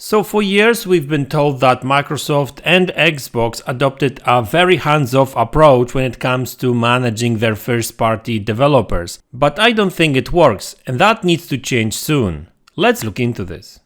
So for years we've been told that Microsoft and Xbox adopted a very hands-off approach when it comes to managing their first-party developers. But I don't think it works, and that needs to change soon. Let's look into this.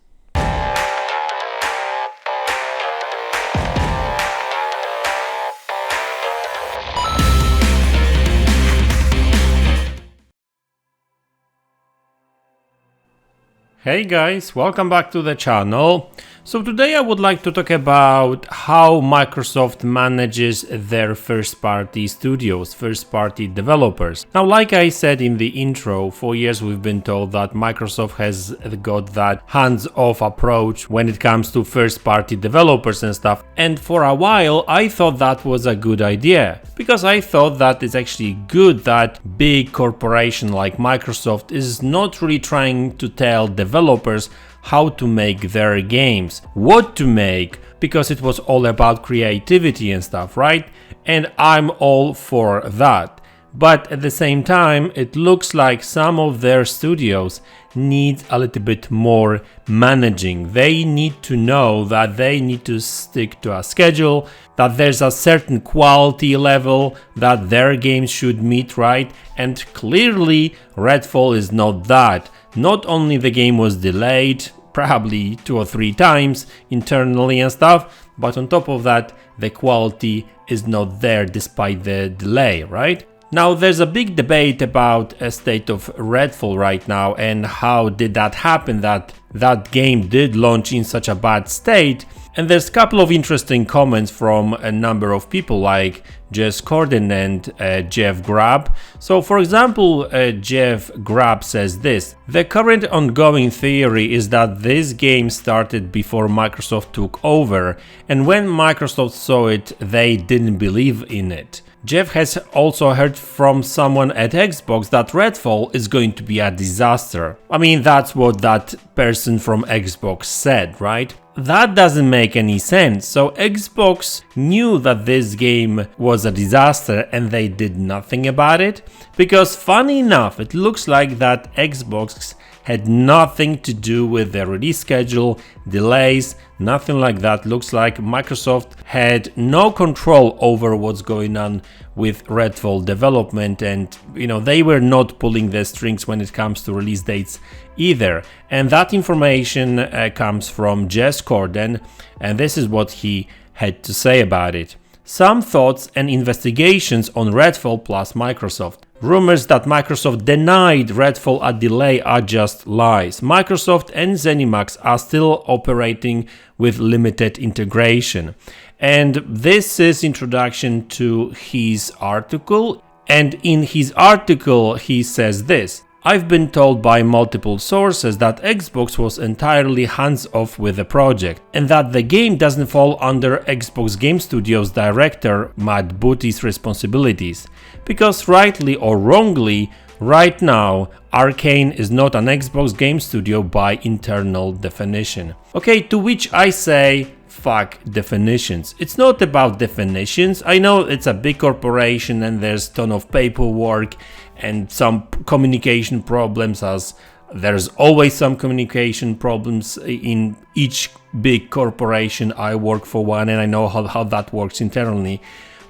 Hey guys, welcome back to the channel. So today I would like to talk about how Microsoft manages their first-party studios, first-party developers. Now, like I said in the intro, for years we've been told that Microsoft has got that hands-off approach when it comes to first-party developers and stuff. And for a while I thought that was a good idea, because I thought that it's actually good that big corporation like Microsoft is not really trying to tell developers how to make their games, what to make, because it was all about creativity and stuff, right? And I'm all for that. But at the same time, it looks like some of their studios need a little bit more managing. They need to know that they need to stick to a schedule, that there's a certain quality level that their games should meet, right? And clearly Redfall is not that. Not only the game was delayed, probably 2 or 3 times internally and stuff, but on top of that, the quality is not there despite the delay, right? Now, there's a big debate about a state of Redfall right now and how did that happen, that game did launch in such a bad state. And there's a couple of interesting comments from a number of people like Jez Corden and Jeff Grubb. So for example, Jeff Grubb says this: the current ongoing theory is that this game started before Microsoft took over, and when Microsoft saw it, they didn't believe in it. Jeff has also heard from someone at Xbox that Redfall is going to be a disaster. I mean, that's what that person from Xbox said, right? That doesn't make any sense. So Xbox knew that this game was a disaster and they did nothing about it? Because funny enough, it looks like that Xbox had nothing to do with the release schedule, delays, nothing like that. Looks like Microsoft had no control over what's going on with Redfall development, and they were not pulling the strings when it comes to release dates either. And that information comes from Jez Corden, and this is what he had to say about it. Some thoughts and investigations on Redfall plus Microsoft. Rumors that Microsoft denied Redfall a delay are just lies. Microsoft and ZeniMax are still operating with limited integration. And this is introduction to his article. And in his article he says this: I've been told by multiple sources that Xbox was entirely hands-off with the project, and that the game doesn't fall under Xbox Game Studios director MaDz's responsibilities. Because rightly or wrongly, right now, Arcane is not an Xbox Game Studio by internal definition. Okay, to which I say, fuck definitions. It's not about definitions. I know it's a big corporation and there's a ton of paperwork and some communication problems, as there's always some communication problems in each big corporation. I work for one and I know how that works internally.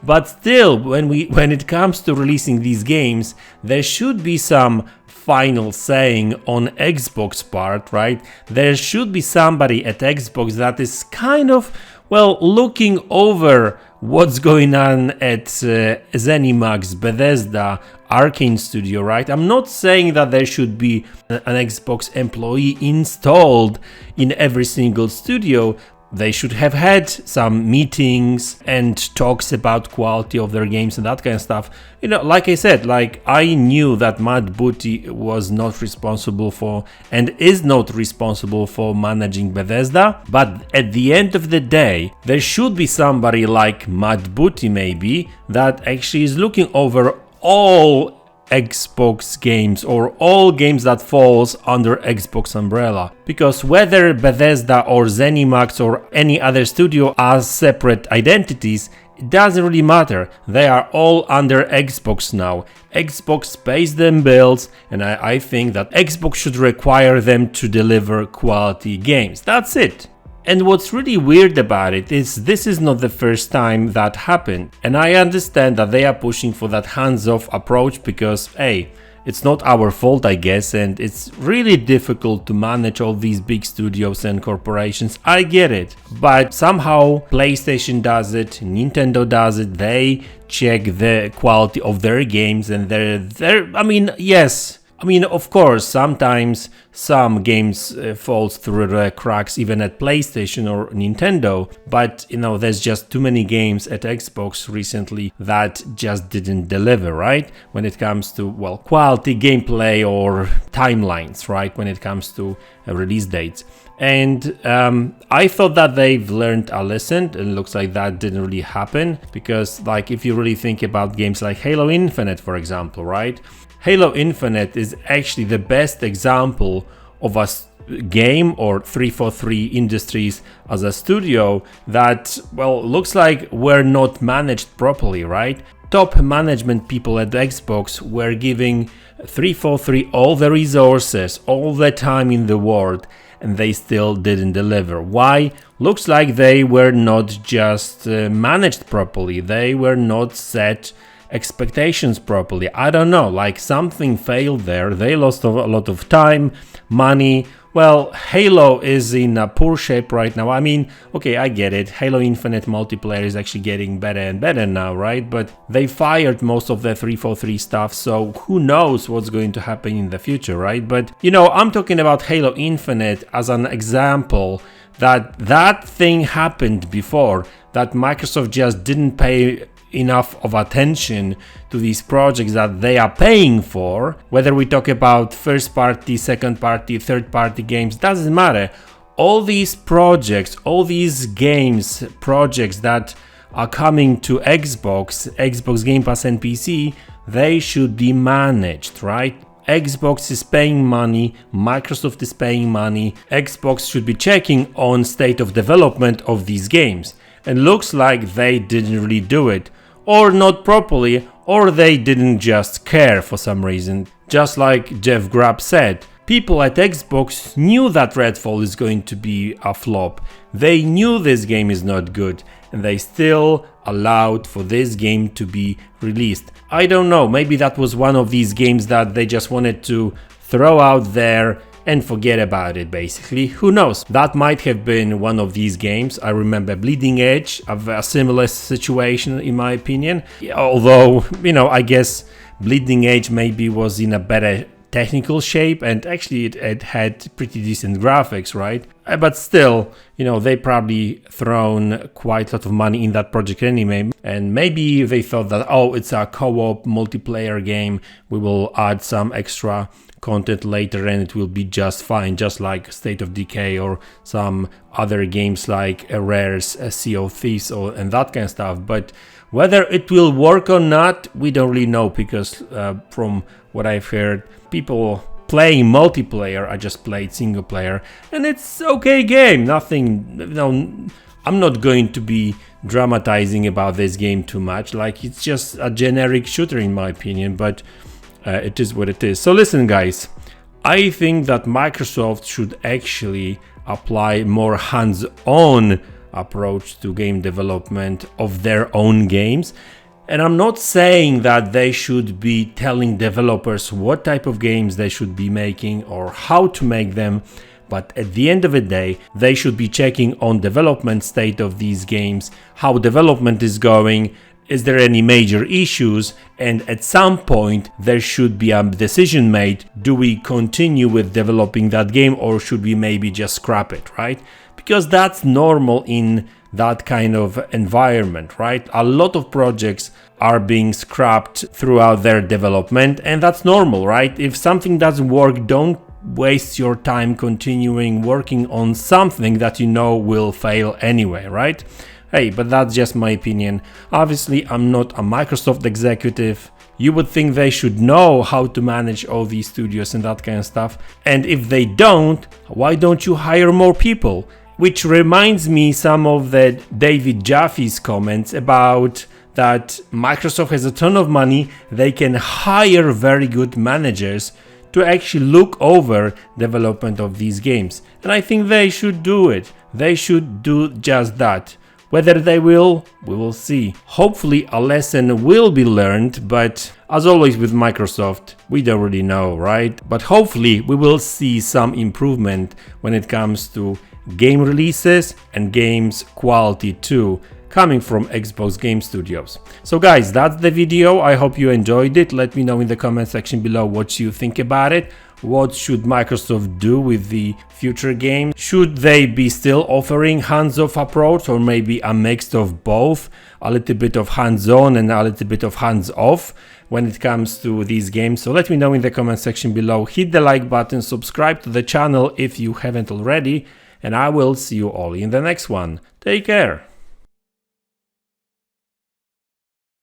But still, when it comes to releasing these games, there should be some final saying on Xbox part, right? There should be somebody at Xbox that is kind of, well, looking over what's going on at ZeniMax, Bethesda, Arcane Studio, right? I'm not saying that there should be an Xbox employee installed in every single studio. They should have had some meetings and talks about quality of their games and that kind of stuff. Like I said, I knew that MaDz was not responsible for and is not responsible for managing Bethesda, but at the end of the day, there should be somebody like MaDz maybe that actually is looking over all Xbox games or all games that falls under Xbox umbrella, because whether Bethesda or ZeniMax or any other studio are separate identities, it doesn't really matter. They are all under Xbox now. Xbox pays them bills, and I think that Xbox should require them to deliver quality games. That's it. And what's really weird about it is this is not the first time that happened. And I understand that they are pushing for that hands-off approach because, hey, it's not our fault, I guess, and it's really difficult to manage all these big studios and corporations. I get it. But somehow PlayStation does it, Nintendo does it, they check the quality of their games and I mean, yes. I mean, of course, sometimes some games falls through the cracks even at PlayStation or Nintendo, but you know, there's just too many games at Xbox recently that just didn't deliver, right? When it comes to, well, quality gameplay or timelines, right? When it comes to release dates. And I thought that they've learned a lesson, and it looks like that didn't really happen, because like if you really think about games like Halo Infinite, for example, right? Halo Infinite is actually the best example of a game, or 343 Industries as a studio, that, well, looks like were not managed properly, right? Top management people at Xbox were giving 343 all the resources, all the time in the world, and they still didn't deliver. Why? Looks like they were not just managed properly, they were not set expectations properly. I don't know, like something failed there. They lost a lot of time, money. Well, Halo is in a poor shape right now. I mean, okay, I get it. Halo Infinite multiplayer is actually getting better and better now, right? But they fired most of the 343 stuff, so who knows what's going to happen in the future, right? But, you know, I'm talking about Halo Infinite as an example that thing happened before, that Microsoft just didn't pay enough of attention to these projects that they are paying for. Whether we talk about first party, second party, third party games, doesn't matter. All these projects, all these games, projects that are coming to Xbox Game Pass and PC, they should be managed, right? Xbox is paying money, Microsoft is paying money, Xbox should be checking on state of development of these games. And looks like they didn't really do it, or not properly, or they didn't just care for some reason. Just like Jeff Grubb said, people at Xbox knew that Redfall is going to be a flop. They knew this game is not good, and they still allowed for this game to be released. I don't know, maybe that was one of these games that they just wanted to throw out there and forget about it, basically. Who knows? That might have been one of these games. I remember Bleeding Edge, a similar situation in my opinion. Although, you know, I guess Bleeding Edge maybe was in a better technical shape, and actually it had pretty decent graphics, right? But still, you know, they probably thrown quite a lot of money in that project anyway, and maybe they thought that, oh, it's a co-op multiplayer game, we will add some extra content later and it will be just fine, just like State of Decay or some other games like Rare's Sea of Thieves and that kind of stuff. But whether it will work or not, we don't really know, because from what I've heard, people playing multiplayer, I just played single player, and it's okay game, nothing, you know, I'm not going to be dramatizing about this game too much, like it's just a generic shooter in my opinion, but it is what it is. So listen guys, I think that Microsoft should actually apply more hands-on approach to game development of their own games. And I'm not saying that they should be telling developers what type of games they should be making or how to make them, but at the end of the day, they should be checking on development state of these games, how development is going, is there any major issues, and at some point there should be a decision made, do we continue with developing that game or should we maybe just scrap it, right? Because that's normal in that kind of environment, right? A lot of projects are being scrapped throughout their development, and that's normal, right? If something doesn't work, don't waste your time continuing working on something that you know will fail anyway, right? Hey, but that's just my opinion. Obviously, I'm not a Microsoft executive. You would think they should know how to manage all these studios and that kind of stuff. And if they don't, why don't you hire more people? Which reminds me some of the David Jaffe's comments about that Microsoft has a ton of money, they can hire very good managers to actually look over development of these games. And I think they should do it. they should do just that. Whether they will, we will see. Hopefully a lesson will be learned, but as always with Microsoft, we don't really know, right? But hopefully we will see some improvement when it comes to game releases and games quality too, coming from Xbox Game Studios. So guys, that's the video. I hope you enjoyed it. Let me know in the comment section below what you think about it. What should Microsoft do with the future games? Should they be still offering hands-off approach, or maybe a mix of both? A little bit of hands-on and a little bit of hands-off when it comes to these games. So let me know in the comment section below. Hit the like button, subscribe to the channel if you haven't already, and I will see you all in the next one. Take care.